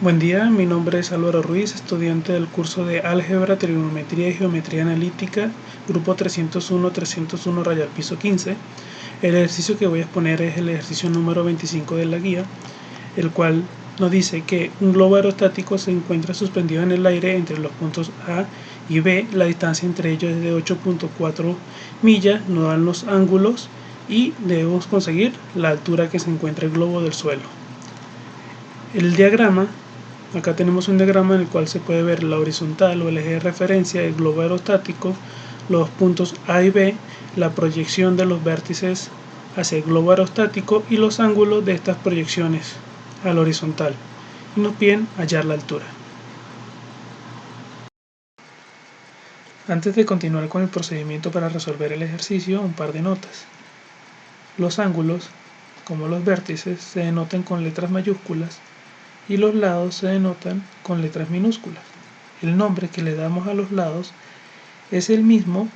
Buen día, mi nombre es Álvaro Ruiz, estudiante del curso de Álgebra, Trigonometría y Geometría Analítica, grupo 301-301 rayal piso 15. El ejercicio que voy a exponer es el ejercicio número 25 de la guía, el cual nos dice que un globo aerostático se encuentra suspendido en el aire entre los puntos A y B. La distancia entre ellos es de 8.4 millas, nos dan los ángulos y debemos conseguir la altura que se encuentra el globo del suelo. El diagrama, acá tenemos un diagrama en el cual se puede ver la horizontal o el eje de referencia del globo aerostático, los puntos A y B, la proyección de los vértices hacia el globo aerostático y los ángulos de estas proyecciones al horizontal, y nos piden hallar la altura. Antes de continuar con el procedimiento para resolver el ejercicio, un par de notas. Los ángulos, como los vértices, se denotan con letras mayúsculas y los lados se denotan con letras minúsculas. El nombre que le damos a los lados es el mismo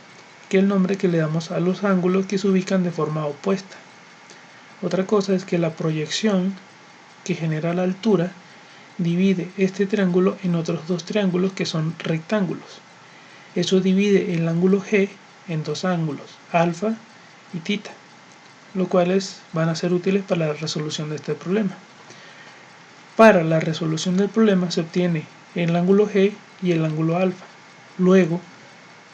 que el nombre que le damos a los ángulos que se ubican de forma opuesta. Otra cosa es que la proyección que genera la altura divide este triángulo en otros dos triángulos que son rectángulos. Eso divide el ángulo G en dos ángulos, alfa y tita, los cuales van a ser útiles para la resolución de este problema. Para la resolución del problema se obtiene el ángulo G y el ángulo alfa. Luego,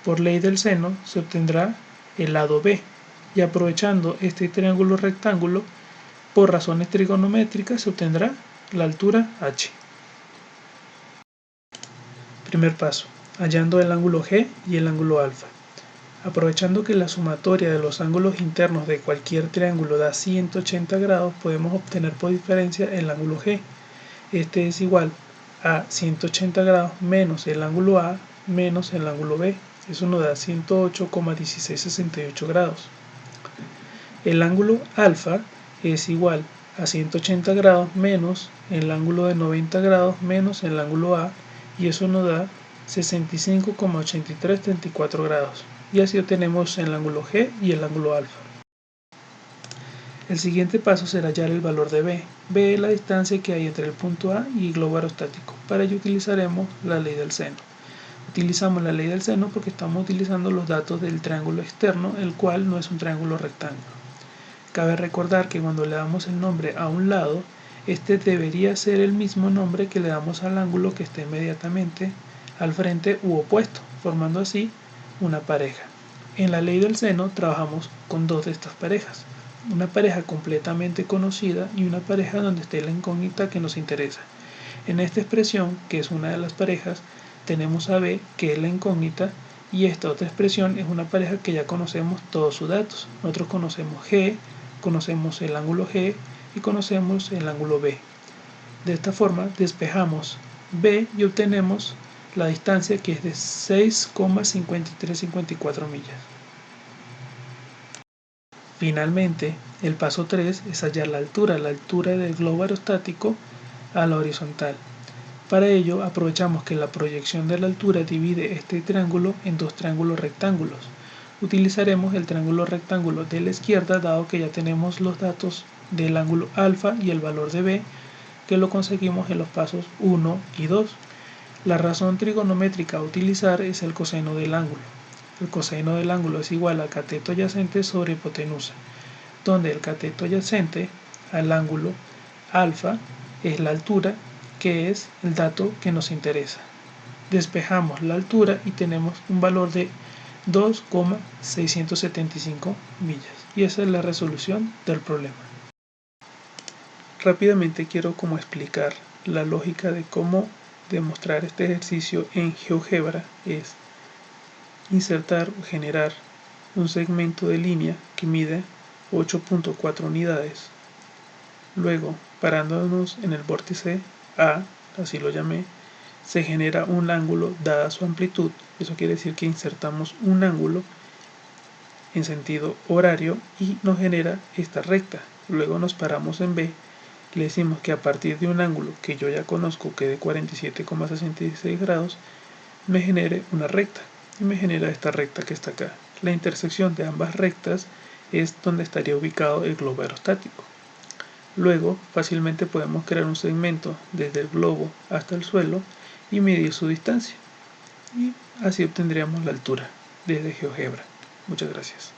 por ley del seno, se obtendrá el lado B. Y aprovechando este triángulo rectángulo, por razones trigonométricas se obtendrá la altura h. Primer paso, hallando el ángulo G y el ángulo alfa. Aprovechando que la sumatoria de los ángulos internos de cualquier triángulo da 180 grados, podemos obtener por diferencia el ángulo G. Este es igual a 180 grados menos el ángulo A menos el ángulo B. Eso nos da 108,1668 grados. El ángulo alfa es igual a 180 grados menos el ángulo de 90 grados menos el ángulo A, y eso nos da 65,8334 grados. Y así obtenemos el ángulo G y el ángulo alfa. El siguiente paso será hallar el valor de B. B es la distancia que hay entre el punto A y el globo aerostático. Para ello utilizaremos la ley del seno. Utilizamos la ley del seno porque estamos utilizando los datos del triángulo externo, el cual no es un triángulo rectángulo. Cabe recordar que cuando le damos el nombre a un lado, este debería ser el mismo nombre que le damos al ángulo que esté inmediatamente al frente u opuesto, formando así una pareja. En la ley del seno trabajamos con dos de estas parejas, una pareja completamente conocida y una pareja donde esté la incógnita que nos interesa. En esta expresión, que es una de las parejas, tenemos a B, que es la incógnita, y esta otra expresión es una pareja que ya conocemos todos sus datos. Nosotros conocemos G, conocemos el ángulo G y conocemos el ángulo B. De esta forma despejamos B y obtenemos la distancia, que es de 6,5354 millas. Finalmente, el paso 3 es hallar la altura del globo aerostático a la horizontal. Para ello aprovechamos que la proyección de la altura divide este triángulo en dos triángulos rectángulos. Utilizaremos el triángulo rectángulo de la izquierda, dado que ya tenemos los datos del ángulo alfa y el valor de B, que lo conseguimos en los pasos 1 y 2. La razón trigonométrica a utilizar es el coseno del ángulo. El coseno del ángulo es igual a cateto adyacente sobre hipotenusa, donde el cateto adyacente al ángulo alfa es la altura, que es el dato que nos interesa. Despejamos la altura y tenemos un valor de 2,675 millas. Y esa es la resolución del problema. Rápidamente quiero explicar la lógica de cómo demostrar este ejercicio en GeoGebra. Es insertar o generar un segmento de línea que mide 8.4 unidades. Luego, parándonos en el vórtice A, así lo llamé, se genera un ángulo dada su amplitud. Eso quiere decir que insertamos un ángulo en sentido horario y nos genera esta recta. Luego nos paramos en B, le decimos que a partir de un ángulo que yo ya conozco, que de 47,66 grados, me genere una recta, y me genera esta recta que está acá. La intersección de ambas rectas es donde estaría ubicado el globo aerostático. Luego, fácilmente podemos crear un segmento desde el globo hasta el suelo y medir su distancia. Y así obtendríamos la altura desde GeoGebra. Muchas gracias.